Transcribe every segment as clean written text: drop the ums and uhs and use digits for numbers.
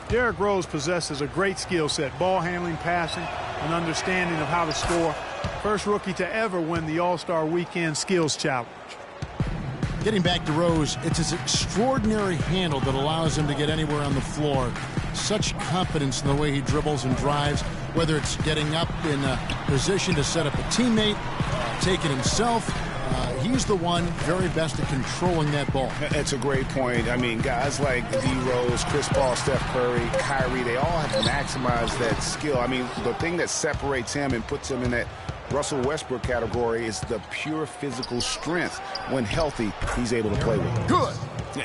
Derrick Rose possesses a great skill set, ball handling, passing, and understanding of how to score. First rookie to ever win the All-Star Weekend Skills Challenge. Getting back to Rose, it's his extraordinary handle that allows him to get anywhere on the floor. Such confidence in the way he dribbles and drives, whether it's getting up in a position to set up a teammate, take it himself. He's the one very best at controlling that ball. It's a great point. I mean, guys like D. Rose, Chris Paul, Steph Curry, Kyrie, they all have maximized that skill. I mean, the thing that separates him and puts him in that Russell Westbrook category is the pure physical strength. When healthy, he's able to play with. Good.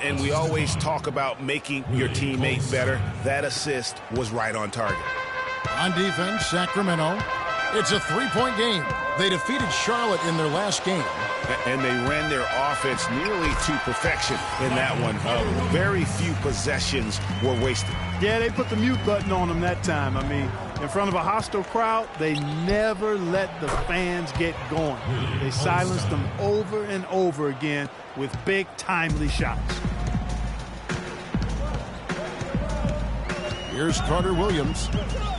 And we always talk about making your teammate better. That assist was right on target. On defense, Sacramento. It's a three-point game. They defeated Charlotte in their last game. And they ran their offense nearly to perfection in that one. Very few possessions were wasted. Yeah, they put the mute button on them that time. I mean, in front of a hostile crowd, they never let the fans get going. They silenced them over and over again with big, timely shots. Here's Carter Williams.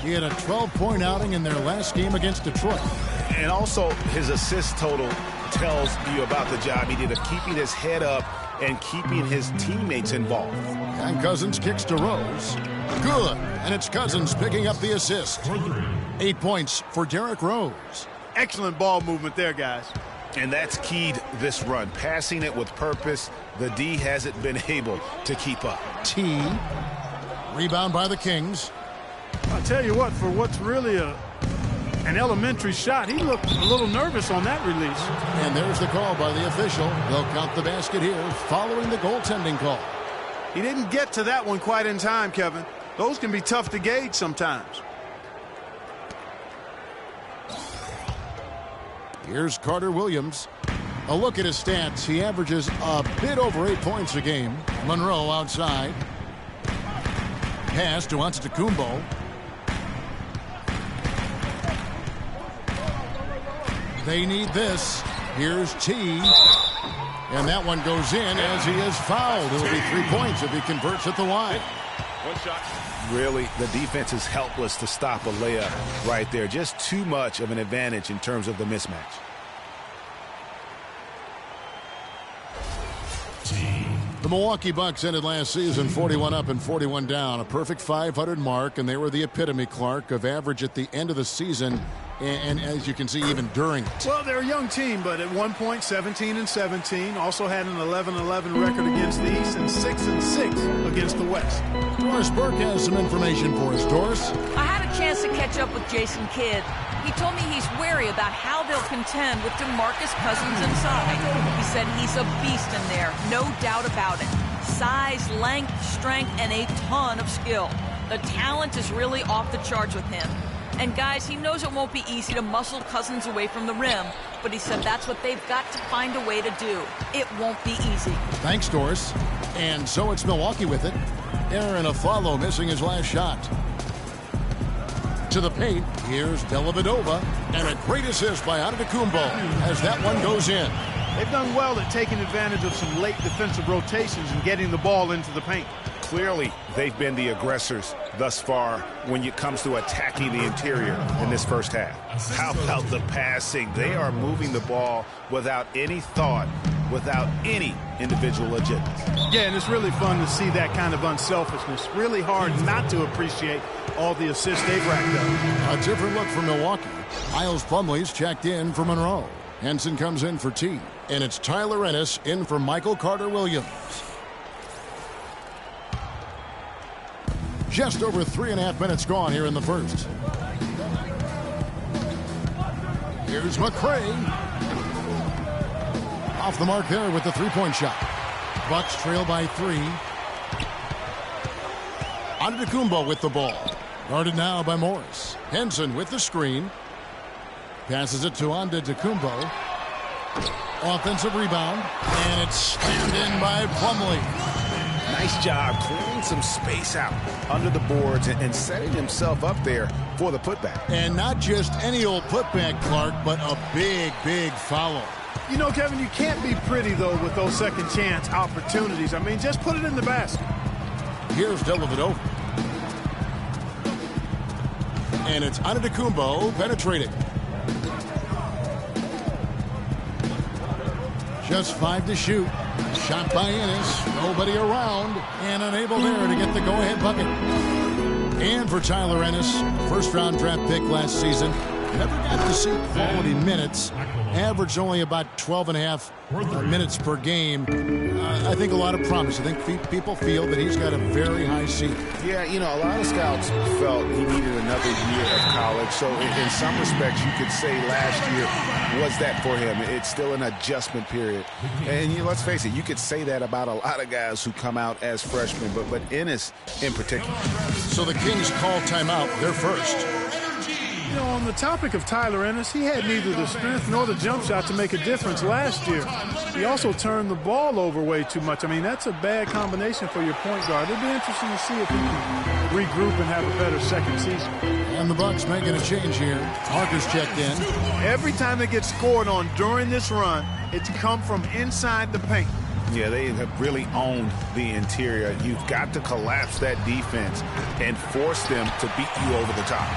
He had a 12-point outing in their last game against Detroit. And also, his assist total tells you about the job he did of keeping his head up and keeping his teammates involved. And Cousins kicks to Rose. Good. And it's Cousins picking up the assist. 8 points for Derrick Rose. Excellent ball movement there, guys. And that's keyed this run. Passing it with purpose. The D hasn't been able to keep up. T. Rebound by the Kings. I'll tell you what, for what's really an elementary shot, he looked a little nervous on that release. And there's the call by the official. They'll count the basket here following the goaltending call. He didn't get to that one quite in time, Kevin. Those can be tough to gauge sometimes. Here's Carter Williams. A look at his stats. He averages a bit over 8 points a game. Monroe outside. Pass to Antetokounmpo. They need this. Here's T. And that one goes in as he is fouled. It'll be 3 points if he converts at the line. One shot. Really, the defense is helpless to stop a layup right there. Just too much of an advantage in terms of the mismatch. The Milwaukee Bucks ended last season 41 up and 41 down, a perfect 500 mark, and they were the epitome, Clark, of average at the end of the season, and as you can see, even during it. Well, they're a young team, but at one point, 17-17, also had an 11-11 record against the East and 6-6 against the West. Doris Burke has some information for us. Doris? I had a chance to catch up with Jason Kidd. He told me he's wary about how they'll contend with DeMarcus Cousins inside. He said he's a beast in there, no doubt about it. Size, length, strength, and a ton of skill. The talent is really off the charts with him. And guys, he knows it won't be easy to muscle Cousins away from the rim, but he said that's what they've got to find a way to do. It won't be easy. Thanks, Doris. And so it's Milwaukee with it. Aaron Aflalo missing his last shot. To the paint, here's Dellavedova, and a great assist by Antetokounmpo as that one goes in. They've done well at taking advantage of some late defensive rotations and getting the ball into the paint. Clearly, they've been the aggressors thus far when it comes to attacking the interior in this first half. How about the passing? They are moving the ball without any thought, without any individual agenda. Yeah, and it's really fun to see that kind of unselfishness. Really hard not to appreciate all the assists they've racked up. A different look for Milwaukee. Miles Plumlee's checked in for Monroe. Henson comes in for T. And it's Tyler Ennis in for Michael Carter-Williams. Just over 3.5 minutes gone here in the first. Here's McCray. Off the mark there with the three-point shot. Bucks trail by 3. Antetokounmpo with the ball. Guarded now by Morris. Henson with the screen. Passes it to Antetokounmpo. Offensive rebound. And it's slammed in by Plumlee. Nice job clearing some space out under the boards and setting himself up there for the putback. And not just any old putback, Clark, but a big, big foul. You know, Kevin, you can't be pretty, though, with those second chance opportunities. I mean, just put it in the basket. Here's Dellavedova. And it's Antetokounmpo penetrating. Just 5 to shoot. Shot by Ennis. Nobody around. And unable there to get the go-ahead bucket. And for Tyler Ennis, first-round draft pick last season. Never got to see quality minutes. Averaged only about 12.5 minutes per game. I think a lot of promise. I think people feel that he's got a very high ceiling. Yeah, you know, a lot of scouts felt he needed another year of college. So in some respects, you could say last year was that for him. It's still an adjustment period. And you know, let's face it, you could say that about a lot of guys who come out as freshmen, but Ennis in particular. So the Kings call timeout. They're first. You know, on the topic of Tyler Ennis, he had neither the strength nor the jump shot to make a difference last year. He also turned the ball over way too much. I mean, that's a bad combination for your point guard. It'll be interesting to see if he can regroup and have a better second season. And the Bucks making a change here. Parker's checked in. Every time they get scored on during this run, it's come from inside the paint. Yeah, they have really owned the interior. You've got to collapse that defense and force them to beat you over the top.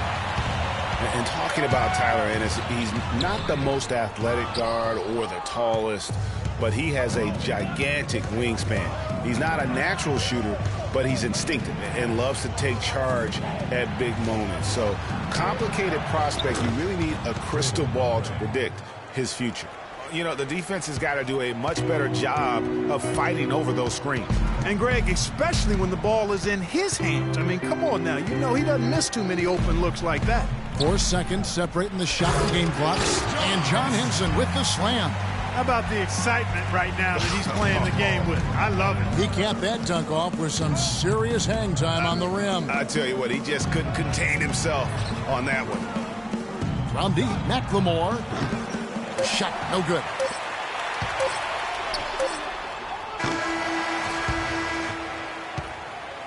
And talking about Tyler Ennis, he's not the most athletic guard or the tallest, but he has a gigantic wingspan. He's not a natural shooter, but he's instinctive and loves to take charge at big moments. So, complicated prospect, you really need a crystal ball to predict his future. You know, the defense has got to do a much better job of fighting over those screens. And, Greg, especially when the ball is in his hands. I mean, come on now. You know he doesn't miss too many open looks like that. 4 seconds separating the shot and game clocks. And John Henson with the slam. How about the excitement right now that he's playing the game with? I love it. He capped that dunk off with some serious hang time on the rim. I tell you what, he just couldn't contain himself on that one. From deep, McLemore. Shot, no good.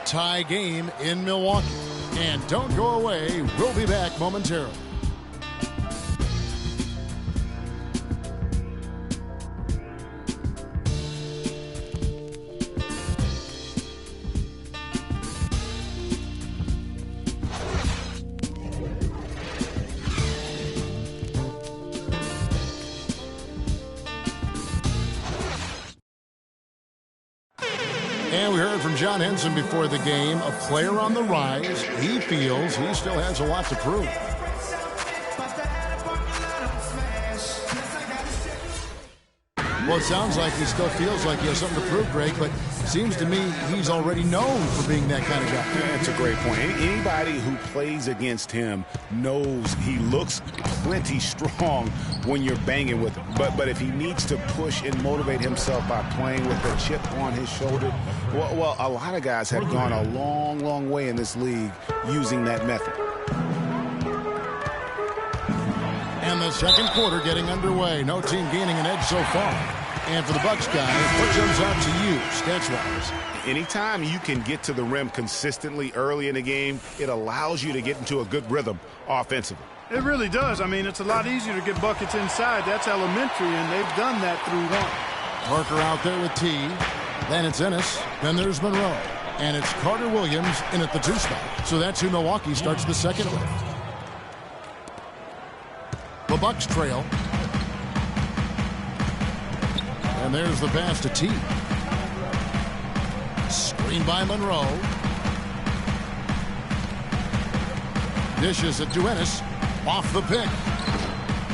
Tie game in Milwaukee. And don't go away. We'll be back momentarily. And we heard from John Henson before the game, a player on the rise. He feels he still has a lot to prove. Well, it sounds like he still feels like he has something to prove, Greg, but it seems to me he's already known for being that kind of guy. Yeah, that's a great point. Anybody who plays against him knows he looks plenty strong when you're banging with him. But if he needs to push and motivate himself by playing with a chip on his shoulder, well, a lot of guys have gone a long, long way in this league using that method. And the second quarter getting underway. No team gaining an edge so far. And for the Bucks guys, what jumps out to you, stats-wise? Anytime you can get to the rim consistently early in the game, it allows you to get into a good rhythm offensively. It really does. I mean, it's a lot easier to get buckets inside. That's elementary, and they've done that through one. Parker out there with T. Then it's Ennis. Then there's Monroe. And it's Carter Williams in at the 2 spot. So that's who Milwaukee starts the second with. The Bucks trail. And there's the pass to T. Screen by Monroe. Dishes it to Ennis. Off the pick.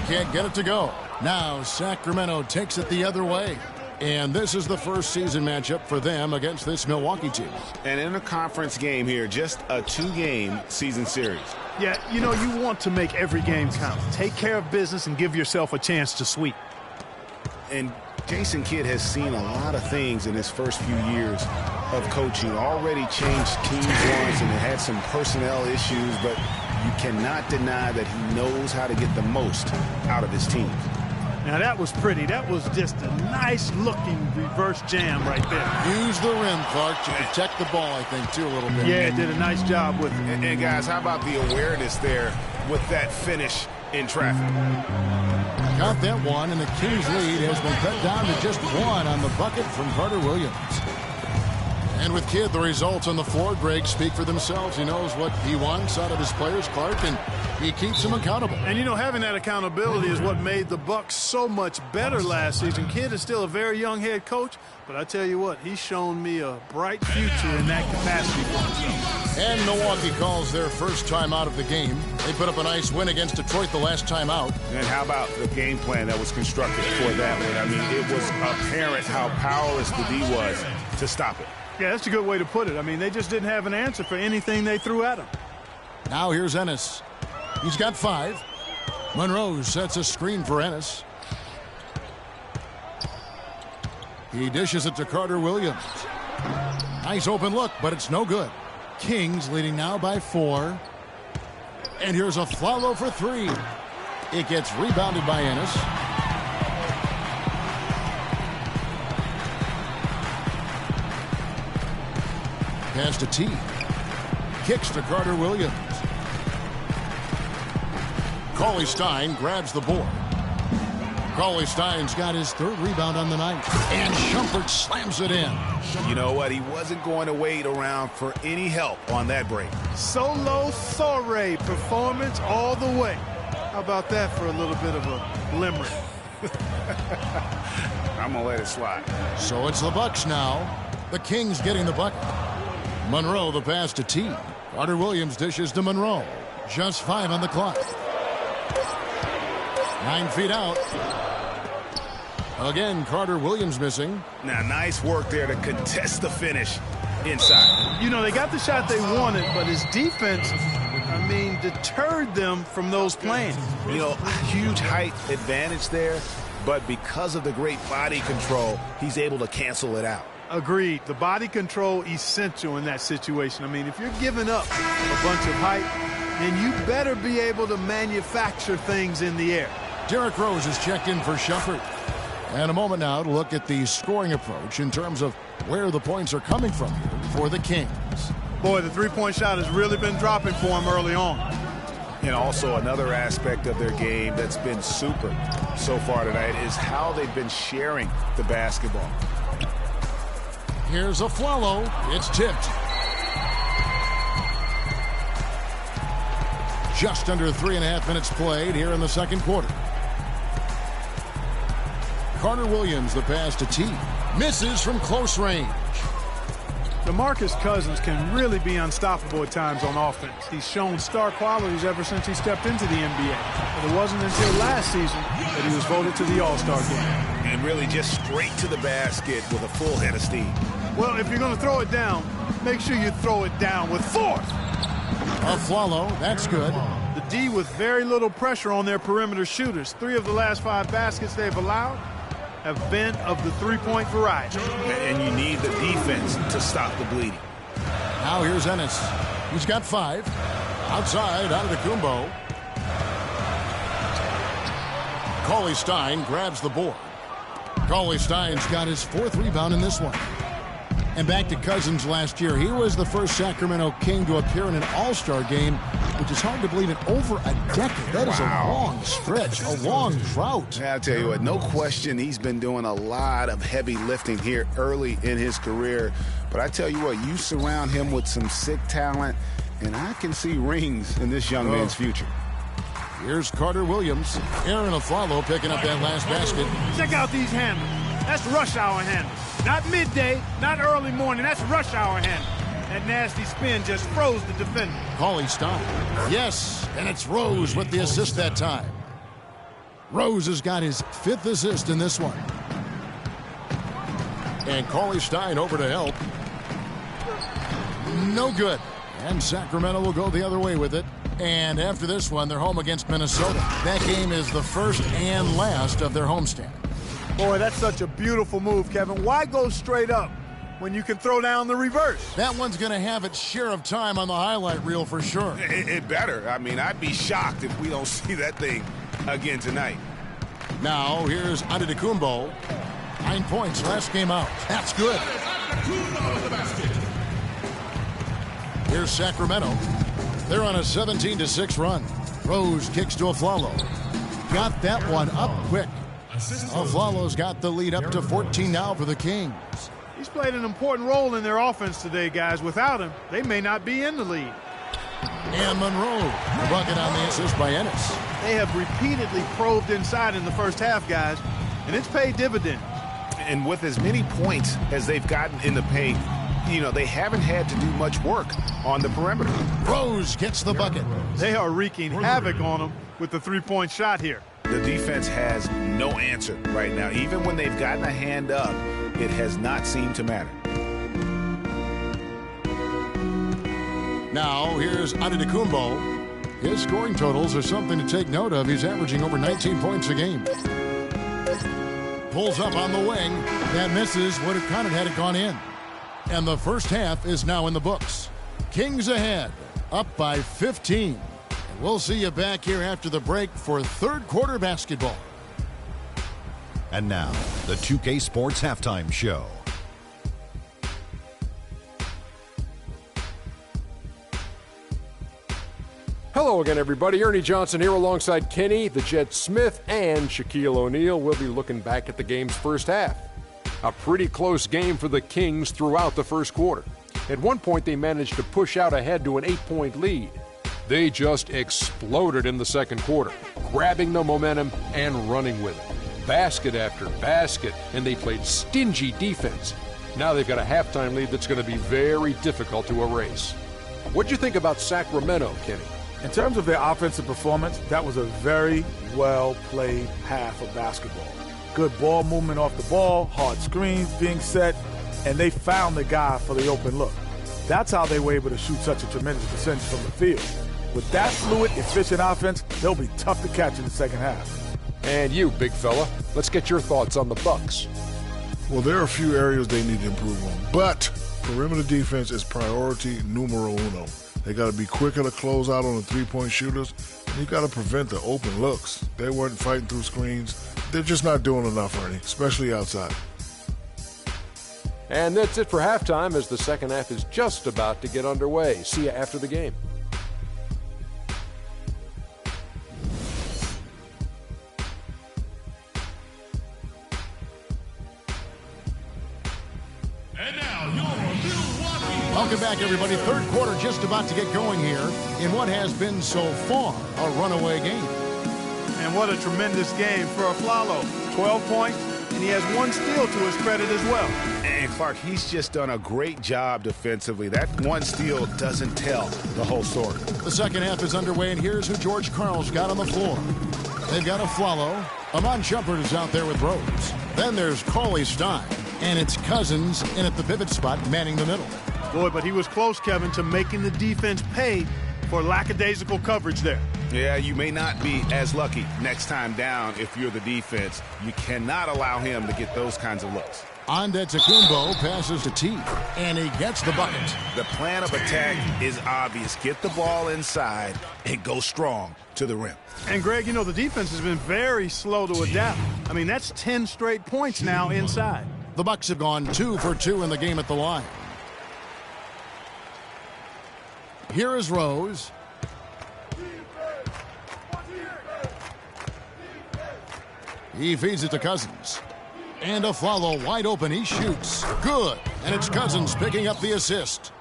Can't get it to go. Now Sacramento takes it the other way. And this is the first season matchup for them against this Milwaukee team. And in a conference game here, just a 2-game season series. Yeah, you know, you want to make every game count. Take care of business and give yourself a chance to sweep. And Jason Kidd has seen a lot of things in his first few years of coaching. Already changed teams once and had some personnel issues, but you cannot deny that he knows how to get the most out of his team. Now, that was pretty. That was just a nice-looking reverse jam right there. Use the rim, Clark, to protect the ball, I think, too, a little bit. Yeah, did a nice job with it. And guys, how about the awareness there with that finish in traffic? Got that one, and the Kings lead has been cut down to just 1 on the bucket from Carter Williams. And with Kidd, the results on the floor, Greg, speak for themselves. He knows what he wants out of his players, Clark, and he keeps them accountable. And, you know, having that accountability is what made the Bucks so much better last season. Kidd is still a very young head coach, but I tell you what, he's shown me a bright future in that capacity for himself. And Milwaukee calls their first time out of the game. They put up a nice win against Detroit the last time out. And how about the game plan that was constructed for that one? I mean, it was apparent how powerless the D was to stop it. Yeah, that's a good way to put it. I mean, they just didn't have an answer for anything they threw at him. Now here's Ennis. He's got 5. Monroe sets a screen for Ennis. He dishes it to Carter Williams. Nice open look, but it's no good. Kings leading now by 4. And here's a follow for 3. It gets rebounded by Ennis. Pass to T. Kicks to Carter Williams. Cauley-Stein grabs the board. Cauley-Stein's got his 3rd rebound on the night. And Shumpert slams it in. You know what? He wasn't going to wait around for any help on that break. Solo Soiree performance all the way. How about that for a little bit of a limerick? I'm going to let it slide. So it's the Bucks now. The Kings getting the bucket. Monroe the pass to T. Carter Williams dishes to Monroe. Just 5 on the clock. 9 feet out. Again, Carter Williams missing. Now, nice work there to contest the finish inside. You know, they got the shot they wanted, but his defense, I mean, deterred them from those plans. You know, huge height advantage there, but because of the great body control, he's able to cancel it out. Agreed. The body control essential in that situation. I mean, if you're giving up a bunch of height, then you better be able to manufacture things in the air. Derrick Rose is checked in for Shumpert. And a moment now to look at the scoring approach in terms of where the points are coming from here for the Kings. Boy, the three-point shot has really been dropping for him early on. And also another aspect of their game that's been super so far tonight is how they've been sharing the basketball. Here's a Flalo. It's tipped. Just under 3.5 minutes played here in the second quarter. Carter Williams, the pass to T. Misses from close range. DeMarcus Cousins can really be unstoppable at times on offense. He's shown star qualities ever since he stepped into the NBA. But it wasn't until last season that he was voted to the All-Star game. And really just straight to the basket with a full head of steam. Well, if you're going to throw it down, make sure you throw it down with force. Flalo, that's good. The D with very little pressure on their perimeter shooters. 3 of the last 5 baskets they've allowed have been of the three-point variety. And you need the defense to stop the bleeding. Now here's Ennis. He's got 5. Outside, out of the Kumbo. Cauley-Stein grabs the board. Cauley-Stein's got his 4th rebound in this one. And back to Cousins last year. He was the first Sacramento King to appear in an All-Star game, which is hard to believe in over a decade. That is a long stretch, a long drought. I'll tell you what, no question he's been doing a lot of heavy lifting here early in his career. But I tell you what, you surround him with some sick talent, and I can see rings in this young man's future. Here's Carter Williams. Aaron Aflalo picking up that last basket. Check out these handles. That's rush hour handles. Not midday, not early morning. That's rush hour handle. That nasty spin just froze the defender. Cauley-Stein. Yes, and it's Rose with the assist that time. Rose has got his 5th assist in this one. And Cauley-Stein over to help. No good. And Sacramento will go the other way with it. And after this one, they're home against Minnesota. That game is the first and last of their homestand. Boy, that's such a beautiful move, Kevin. Why go straight up when you can throw down the reverse? That one's going to have its share of time on the highlight reel for sure. It better. I mean, I'd be shocked if we don't see that thing again tonight. Now, here's Antetokounmpo. 9 points last game out. That's good. Here's Sacramento. They're on a 17-6 run. Rose kicks to Aflalo. Got that one up quick. Aflalo's got the lead up to 14 now for the Kings. He's played an important role in their offense today, guys. Without him, they may not be in the lead. And Monroe, the bucket on the assist by Ennis. They have repeatedly probed inside in the first half, guys, and it's paid dividends. And with as many points as they've gotten in the paint, you know, they haven't had to do much work on the perimeter. Rose gets the bucket. They are wreaking havoc on them with the three-point shot here. The defense has no answer right now. Even when they've gotten a hand up, it has not seemed to matter. Now, here's Antetokounmpo. His scoring totals are something to take note of. He's averaging over 19 points a game. Pulls up on the wing. That misses. Would have counted had it gone in. And the first half is now in the books. Kings ahead, up by 15. And we'll see you back here after the break for third quarter basketball. And now, the 2K Sports Halftime Show. Hello again, everybody. Ernie Johnson here alongside Kenny, the Jet Smith, and Shaquille O'Neal. We'll be looking back at the game's first half. A pretty close game for the Kings throughout the first quarter. At one point, they managed to push out ahead to an 8-point lead. They just exploded in the second quarter, grabbing the momentum and running with it. Basket after basket, and they played stingy defense. Now they've got a halftime lead that's going to be very difficult to erase. What'd you think about Sacramento, Kenny? In terms of their offensive performance, that was a very well-played half of basketball. Good ball movement off the ball, hard screens being set, and they found the guy for the open look. That's how they were able to shoot such a tremendous percentage from the field. With that fluid, efficient offense, they'll be tough to catch in the second half. And you, big fella, let's get your thoughts on the Bucks. Well, there are a few areas they need to improve on, but perimeter defense is priority numero uno. They got to be quicker to close out on the three-point shooters, and you got to prevent the open looks. They weren't fighting through screens. They're just not doing enough, Ernie, especially outside. And that's it for halftime as the second half is just about to get underway. See you after the game. Welcome back, everybody. Third quarter just about to get going here in what has been so far a runaway game. And what a tremendous game for Afflalo. 12 points, and he has one steal to his credit as well. And Clark, he's just done a great job defensively. That one steal doesn't tell the whole story. The second half is underway, and here's who George Karl's got on the floor. They've got Afflalo. Amon Shumpert is out there with Rose. Then there's Cauley Stein, and it's Cousins in at the pivot spot, manning the middle. Boy, but he was close, Kevin, to making the defense pay for lackadaisical coverage there. Yeah, you may not be as lucky next time down if you're the defense. You cannot allow him to get those kinds of looks. Antetokounmpo passes to T, and he gets the bucket. The plan of attack is obvious. Get the ball inside and go strong to the rim. And, Greg, you know, the defense has been very slow to adapt. I mean, that's 10 straight points now inside. The Bucks have gone 2 for 2 in the game at the line. Here is Rose. He feeds it to Cousins. And Afflalo wide open. He shoots. Good. And it's Cousins picking up the assist.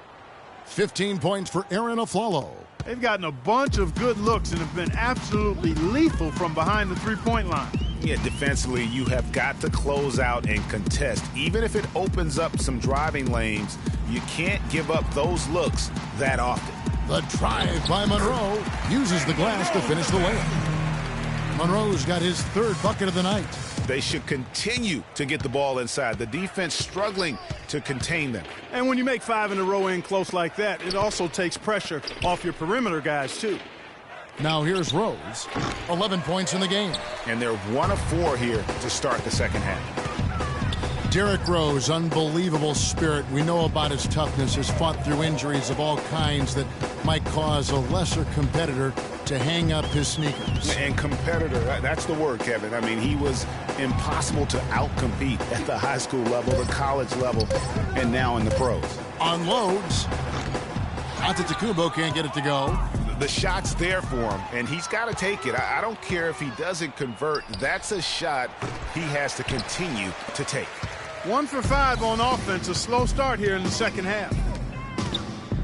15 points for Aaron Afflalo. They've gotten a bunch of good looks and have been absolutely lethal from behind the three-point line. Yeah, defensively, you have got to close out and contest. Even if it opens up some driving lanes, you can't give up those looks that often. The drive by Monroe uses the glass to finish the layup. Monroe's got his third bucket of the night. They should continue to get the ball inside. The defense struggling to contain them. And when you make 5 in a row in close like that, it also takes pressure off your perimeter guys, too. Now here's Rose. 11 points in the game. And they're 1 of 4 here to start the second half. Derrick Rose, unbelievable spirit. We know about his toughness, has fought through injuries of all kinds that might cause a lesser competitor to hang up his sneakers. And competitor, that's the word, Kevin. I mean, he was impossible to outcompete at the high school level, the college level, and now in the pros. Unloads. Antetokounmpo can't get it to go. The shot's there for him, and he's got to take it. I don't care if he doesn't convert. That's a shot he has to continue to take. 1 for 5 on offense. A slow start here in the second half.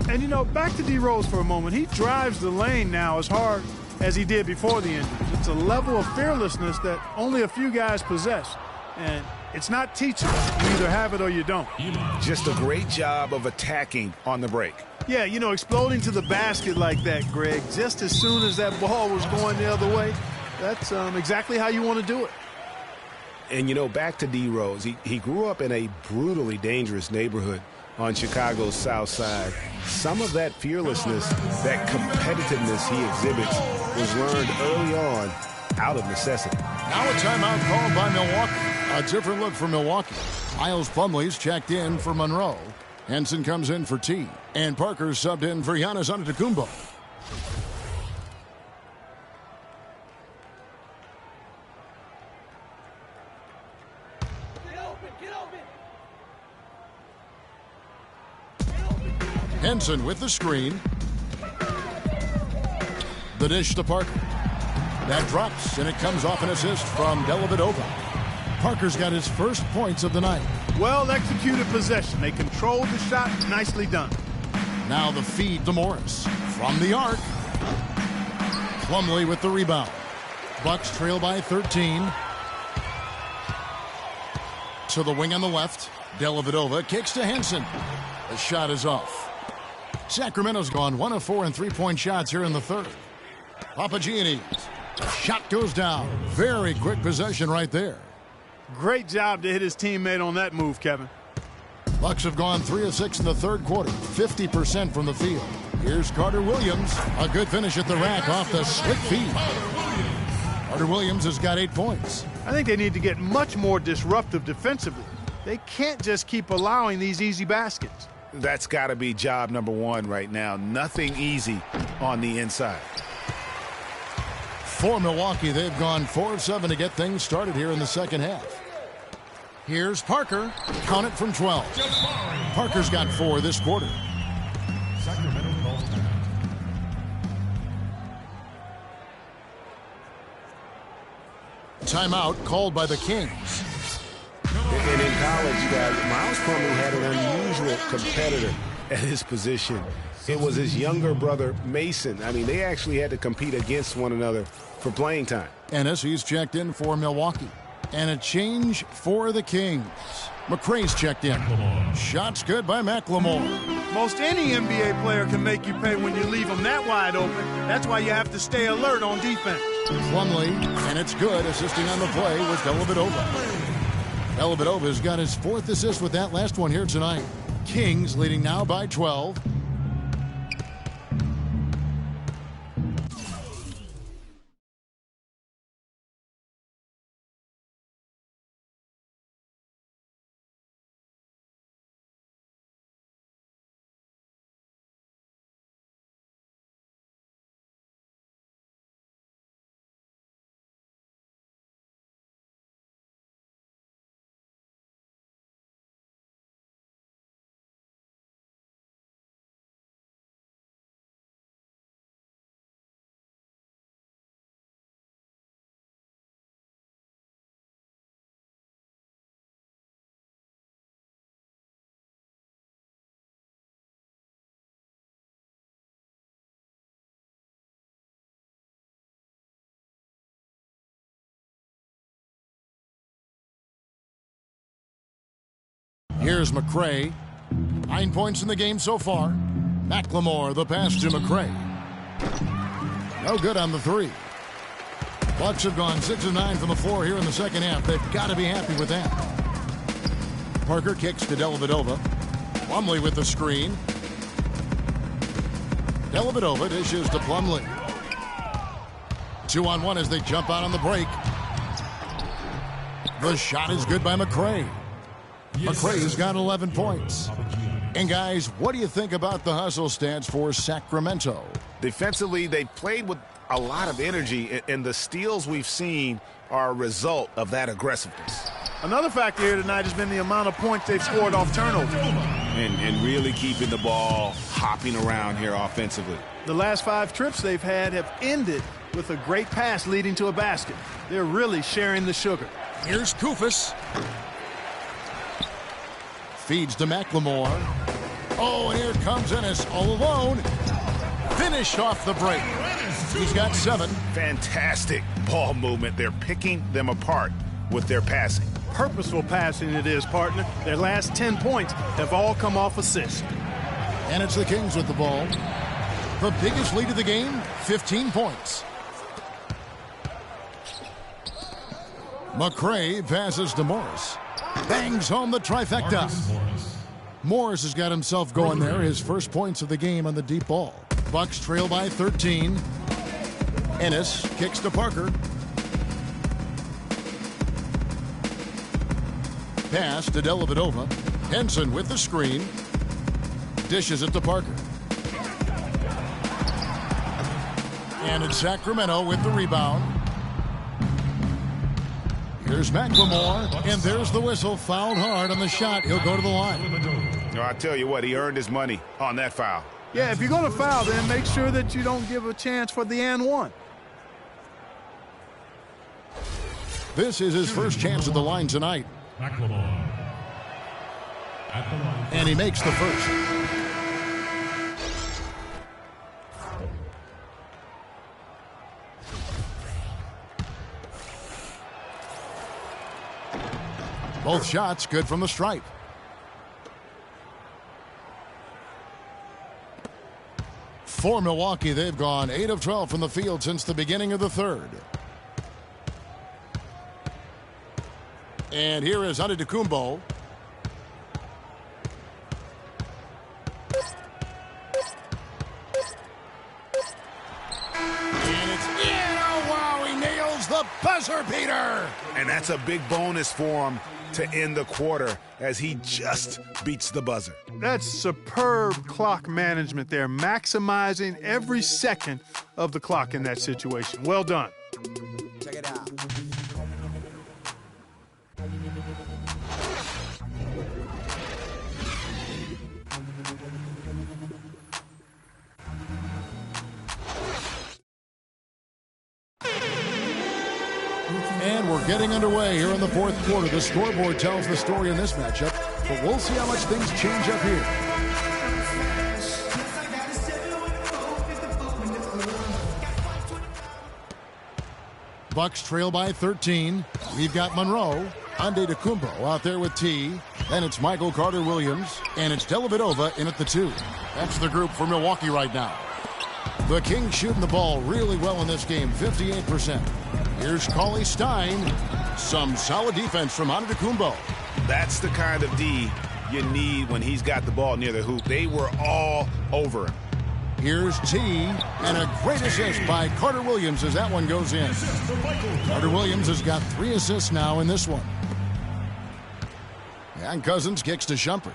And, you know, back to D. Rose for a moment. He drives the lane now as hard as he did before the injuries. It's a level of fearlessness that only a few guys possess. And it's not teachable. You either have it or you don't. Just a great job of attacking on the break. Yeah, you know, exploding to the basket like that, Greg, just as soon as that ball was going the other way, that's exactly how you want to do it. And, you know, back to D. Rose, he grew up in a brutally dangerous neighborhood on Chicago's South Side. Some of that fearlessness, that competitiveness he exhibits was learned early on out of necessity. Now a timeout called by Milwaukee. A different look for Milwaukee. Miles Plumlee's checked in for Monroe. Henson comes in for T. And Parker's subbed in for Giannis Antetokounmpo. Henson with the screen. The dish to Parker. That drops, and it comes off an assist from Dellavedova. Parker's got his first points of the night. Well executed possession. They controlled the shot. Nicely done. Now the feed to Morris. From the arc. Plumlee with the rebound. Bucks trail by 13. To the wing on the left. Dellavedova kicks to Henson. The shot is off. Sacramento's gone 1 of 4 in three-point shots here in the third. Papagiannis. The shot goes down. Very quick possession right there. Great job to hit his teammate on that move, Kevin. Bucks have gone 3 of 6 in the third quarter. 50% from the field. Here's Carter Williams. A good finish at the rack off the slick feed. Carter Williams has got 8 points. I think they need to get much more disruptive defensively. They can't just keep allowing these easy baskets. That's got to be job number one right now. Nothing easy on the inside. For Milwaukee, they've gone 4 of 7 to get things started here in the second half. Here's Parker. Count it from 12. Parker's got 4 this quarter. Timeout called by the Kings. And in college, guys, Miles Plumlee had an unusual competitor at his position. It was his younger brother, Mason. I mean, they actually had to compete against one another for playing time. Ennis, he's checked in for Milwaukee. And a change for the Kings. McRae's checked in. Shots good by McLemore. Most any NBA player can make you pay when you leave them that wide open. That's why you have to stay alert on defense. Plumlee, and it's good. Assisting on the play was Dellavedova. Dellavedova's got his 4th assist with that last one here tonight. Kings leading now by 12. Here's McRae. 9 points in the game so far. McLemore, the pass to McRae. No good on the 3. Bucks have gone 6 of 9 from the floor here in the second half. They've got to be happy with that. Parker kicks to Dellavedova. Plumlee with the screen. Dellavedova dishes to Plumlee. 2-on-1 as they jump out on the break. The shot is good by McRae. McRae's got 11 points. And guys, what do you think about the hustle stats for Sacramento? Defensively, they played with a lot of energy, and the steals we've seen are a result of that aggressiveness. Another factor here tonight has been the amount of points they've scored off turnover. And really keeping the ball hopping around here offensively. The last 5 trips they've had have ended with a great pass leading to a basket. They're really sharing the sugar. Here's Koufos. Feeds to McLemore. Oh, and here comes Ennis all alone. Finished off the break. He's got 7. Fantastic ball movement. They're picking them apart with their passing. Purposeful passing it is, partner. Their last 10 points have all come off assists. And it's the Kings with the ball. The biggest lead of the game, 15 points. McCray passes to Morris. Bangs home the trifecta. Morris has got himself going there. His first points of the game on the deep ball. Bucks trail by 13. Ennis kicks to Parker. Pass to Dellavedova. Henson with the screen. Dishes it to Parker. And it's Sacramento with the rebound. Here's McLemore, and there's the whistle. Fouled hard on the shot. He'll go to the line. No, I tell you what, he earned his money on that foul. Yeah, if you're going to foul, then make sure that you don't give a chance for the and one. This is his first chance at the line tonight. McLemore. At the line. And he makes the first. Both shots good from the stripe. For Milwaukee, they've gone 8 of 12 from the field since the beginning of the third. And here is Antetokounmpo. And it's in. Oh, wow, he nails the buzzer beater. And that's a big bonus for him to end the quarter as he just beats the buzzer. That's superb clock management there, maximizing every second of the clock in that situation. Well done. Check it out. And we're getting underway here in the fourth quarter. The scoreboard tells the story in this matchup, but we'll see how much things change up here. Bucks trail by 13. We've got Monroe, Antetokounmpo out there with T. Then it's Michael Carter-Williams, and it's Dellavedova in at the 2. That's the group for Milwaukee right now. The Kings shooting the ball really well in this game, 58%. Here's Cauley Stein. Some solid defense from Antetokounmpo. That's the kind of D you need when he's got the ball near the hoop. They were all over him. Here's T, and a great assist by Carter-Williams as that one goes in. Carter-Williams has got 3 assists now in this one. And Cousins kicks to Shumpert.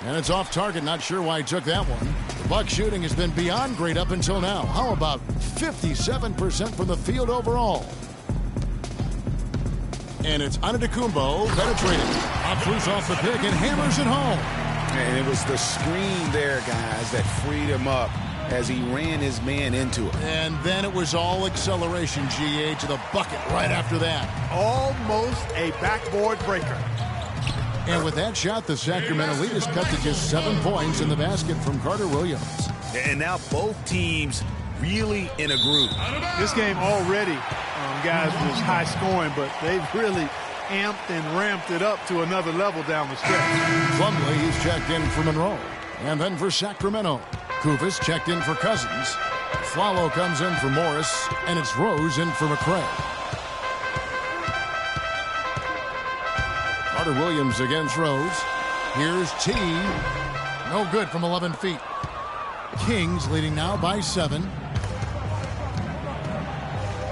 And it's off target. Not sure why he took that one. The Bucks shooting has been beyond great up until now. How about 57% from the field overall? And it's Antetokounmpo penetrating. Up loose off the pick and hammers it home. And it was the screen there, guys, that freed him up as he ran his man into it. And then it was all acceleration, GA, to the bucket right after that. Almost a backboard breaker. And with that shot, the Sacramento lead is cut to just 7 points in the basket from Carter-Williams. And now both teams really in a groove. This game already, guys, was high scoring, but they've really amped and ramped it up to another level down the stretch. Plumlee, he's checked in for Monroe. And then for Sacramento, Kufis checked in for Cousins. Flalo comes in for Morris, and it's Rose in for McCray. Carter-Williams against Rose. Here's T. No good from 11 feet. Kings leading now by 7.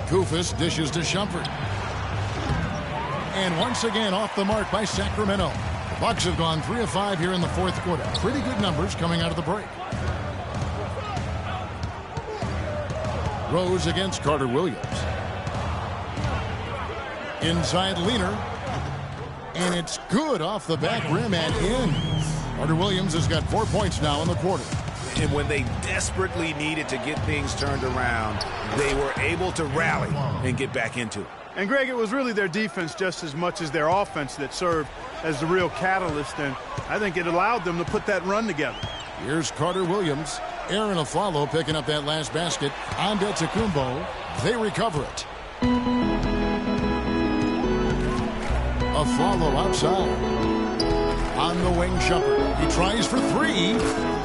Kufis dishes to Shumpert. And once again off the mark by Sacramento. The Bucks have gone 3 of 5 here in the fourth quarter. Pretty good numbers coming out of the break. Rose against Carter-Williams. Inside Leaner. And it's good off the back rim and in. Carter-Williams has got 4 points now in the quarter. And when they desperately needed to get things turned around, they were able to rally and get back into it. And, Greg, it was really their defense just as much as their offense that served as the real catalyst, and I think it allowed them to put that run together. Here's Carter Williams. Aaron Aflalo picking up that last basket. Antetokounmpo. They recover it. Aflalo outside. On the wing, Shumpert. He tries for three.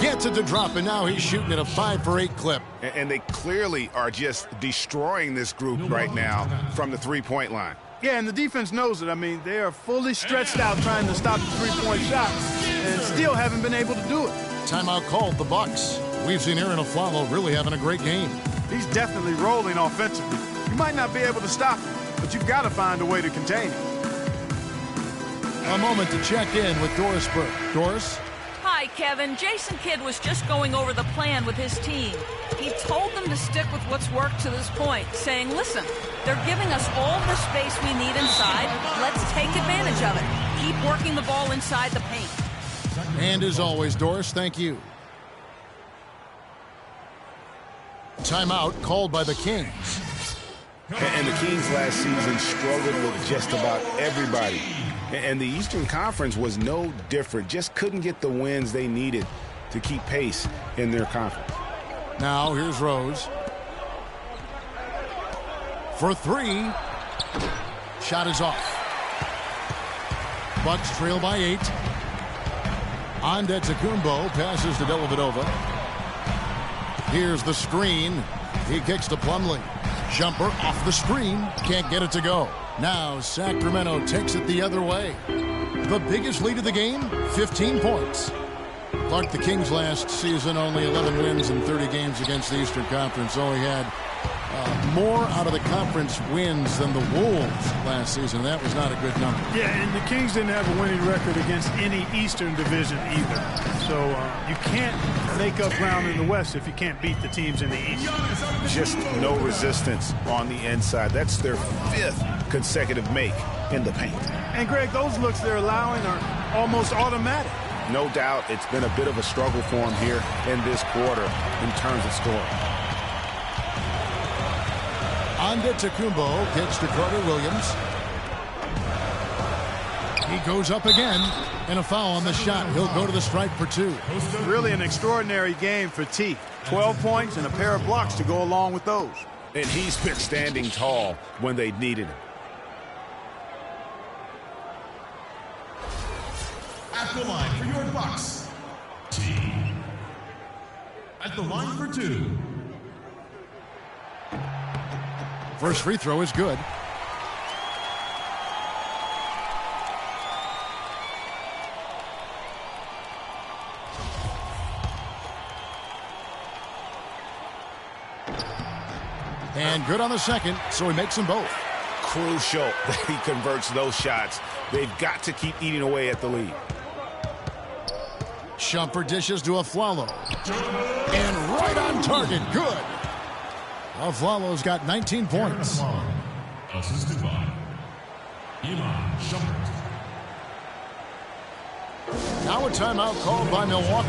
Gets it to drop, and now he's shooting at a 5-for-8 clip. And they clearly are just destroying this group right now from the three-point line. Yeah, and the defense knows it. I mean, they are fully stretched out trying to stop the three-point shot and still haven't been able to do it. Timeout called, the Bucks. We've seen Aaron Aflalo really having a great game. He's definitely rolling offensively. You might not be able to stop him, but you've got to find a way to contain him. A moment to check in with Doris Burke. Doris? Hi, Kevin. Jason Kidd was just going over the plan with his team. He told them to stick with what's worked to this point, saying, listen, they're giving us all the space we need inside. Let's take advantage of it. Keep working the ball inside the paint. And as always, Doris, thank you. Timeout called by the Kings. And the Kings last season struggled with just about everybody. And the Eastern Conference was no different. Just couldn't get the wins they needed to keep pace in their conference. Now here's Rose. For three. Shot is off. Bucks trail by 8. Antetokounmpo passes to Dellavedova. Here's the screen. He kicks to Plumlee. Jumper off the screen. Can't get it to go. Now Sacramento takes it the other way. The biggest lead of the game, 15 points. Clark, the Kings last season only 11 wins in 30 games against the Eastern Conference. Only had more out of the conference wins than the Wolves last season. That was not a good number. Yeah, and the Kings didn't have a winning record against any Eastern division either. So you can't make up ground in the West if you can't beat the teams in the East. Just no resistance on the inside. That's their 5th consecutive make in the paint. And, Greg, those looks they're allowing are almost automatic. No doubt it's been a bit of a struggle for him here in this quarter in terms of scoring. Antetokounmpo gets to Carter Williams. He goes up again, and a foul on the shot. He'll go to the stripe for 2. Really an extraordinary game for T. 12 points and a pair of blocks to go along with those. And he's been standing tall when they needed him. At the line for your Bucks, T. At the line for 2. First free throw is good. And good on the second, so he makes them both. Crucial that he converts those shots. They've got to keep eating away at the lead. Shumpert dishes to Aflalo. And right on target. Good. Aflalo's got 19 points. Assisted by Iman Shumpert. Now a timeout called by Milwaukee.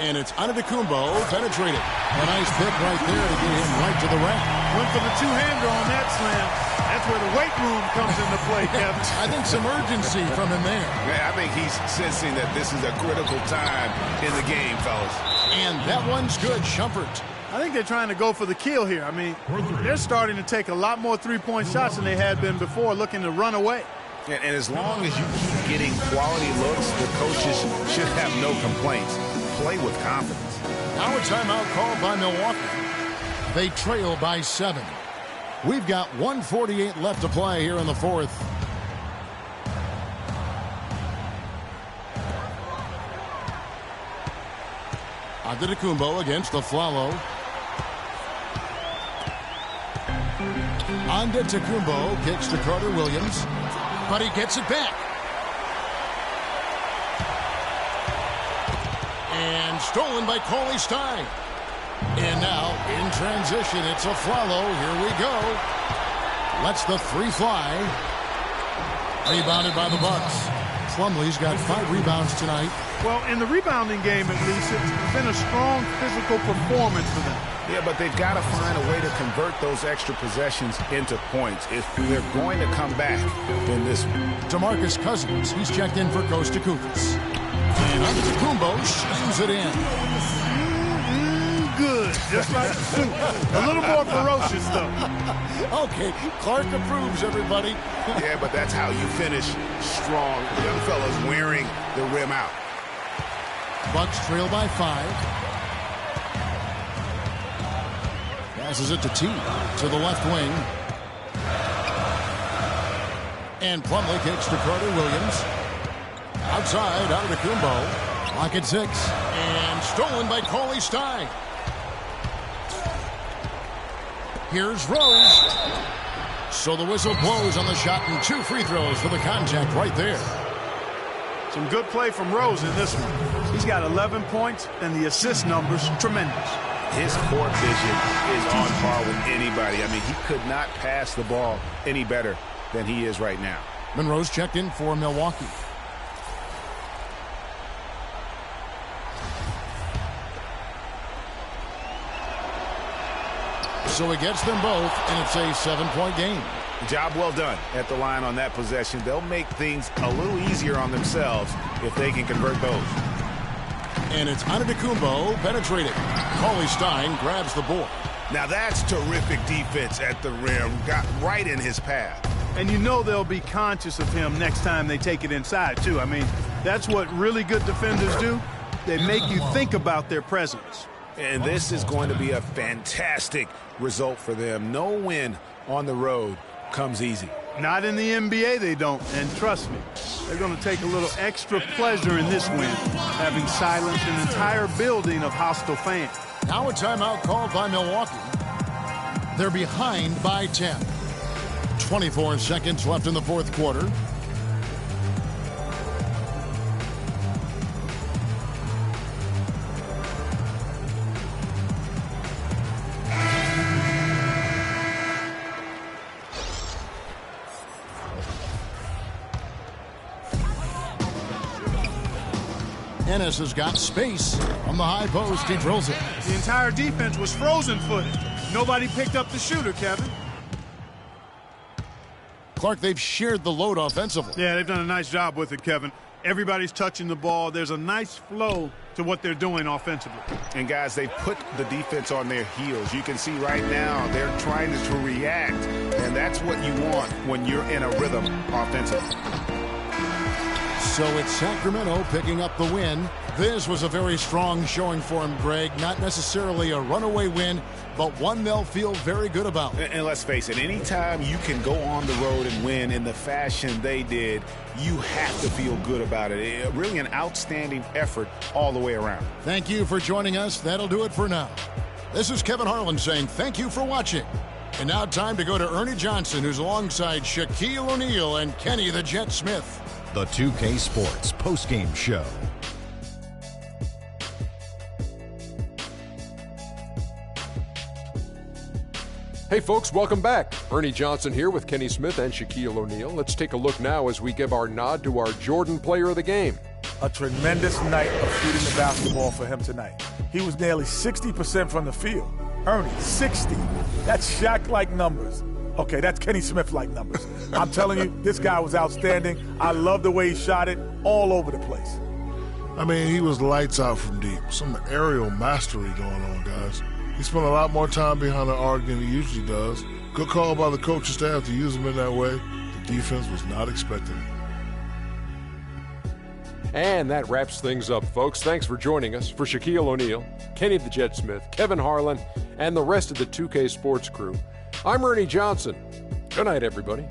And it's Antetokounmpo penetrated. A nice pick right there to get him right to the rack. Went for the two-hander on that slam. That's where the weight room comes into play, Kevin. I think some urgency from him there. Yeah, I think he's sensing that this is a critical time in the game, fellas. And that one's good, Shumpert. I think they're trying to go for the kill here. I mean, they're starting to take a lot more three-point shots than they had been before, looking to run away. And as long as you keep getting quality looks, the coaches should have no complaints. Play with confidence. Now a timeout called by Milwaukee. They trail by 7. We've got 1:48 left to play here in the fourth. Antetokounmpo against Aflalo. Antetokounmpo kicks to Carter Williams, but he gets it back. And stolen by Cauley Stein. And now, in transition, it's Aflalo. Here we go. Lets the three fly. Rebounded by the Bucks. Plumlee's got 5 rebounds tonight. Well, in the rebounding game, at least, it's been a strong physical performance for them. Yeah, but they've got to find a way to convert those extra possessions into points if they're going to come back in this one. DeMarcus Cousins, he's checked in for Costa Koufos. And Antetokounmpo slings it in. Good, just like soup. A little more ferocious, though. Okay, Clark approves, everybody. Yeah, but that's how you finish strong. Young fellas wearing the rim out. Bucks trail by 5. Passes it to T, to the left wing. And Plumlee kicks to Carter Williams. Outside, Antetokounmpo. Lock at 6. And stolen by Cauley Stein. Here's Rose. So the whistle blows on the shot and 2 free throws for the contact right there. Some good play from Rose in this one. He's got 11 points, and the assist numbers tremendous. His court vision is on par with anybody. I mean, he could not pass the ball any better than he is right now. Monroe's checked in for Milwaukee. So he gets them both, and it's a 7-point game. Job well done at the line on that possession. They'll make things a little easier on themselves if they can convert those. And it's Antetokounmpo penetrating. Cauley Stein grabs the board. Now that's terrific defense at the rim. Got right in his path. And you know they'll be conscious of him next time they take it inside, too. I mean, that's what really good defenders do. They make you think about their presence. And this is going to be a fantastic result for them. No win on the road comes easy. Not in the NBA, they don't. And trust me, they're going to take a little extra pleasure in this win, having silenced an entire building of hostile fans. Now a timeout called by Milwaukee. They're behind by 10. 24 seconds left in the fourth quarter. Ennis has got space on the high post. He drills it. The entire defense was frozen-footed. Nobody picked up the shooter, Kevin. Clark, they've shared the load offensively. Yeah, they've done a nice job with it, Kevin. Everybody's touching the ball. There's a nice flow to what they're doing offensively. And, guys, they put the defense on their heels. You can see right now they're trying to react, and that's what you want when you're in a rhythm offensively. So it's Sacramento picking up the win. This was a very strong showing for him, Greg. Not necessarily a runaway win, but one they'll feel very good about. And let's face it, anytime you can go on the road and win in the fashion they did, you have to feel good about it. Really an outstanding effort all the way around. Thank you for joining us. That'll do it for now. This is Kevin Harlan saying thank you for watching. And now time to go to Ernie Johnson, who's alongside Shaquille O'Neal and Kenny the Jet Smith. The 2K Sports postgame show. Hey folks, welcome back. Ernie Johnson here with Kenny Smith and Shaquille O'Neal. Let's take a look now as we give our nod to our Jordan Player of the Game. A tremendous night of shooting the basketball for him tonight. He was nearly 60% from the field. Ernie, 60. That's Shaq-like numbers. Okay, that's Kenny Smith-like numbers. I'm telling you, this guy was outstanding. I love the way he shot it all over the place. I mean, he was lights out from deep. Some aerial mastery going on, guys. He spent a lot more time behind the arc than he usually does. Good call by the coaching staff to use him in that way. The defense was not expecting it. And that wraps things up, folks. Thanks for joining us. For Shaquille O'Neal, Kenny the Jet Smith, Kevin Harlan, and the rest of the 2K Sports crew, I'm Ernie Johnson. Good night, everybody.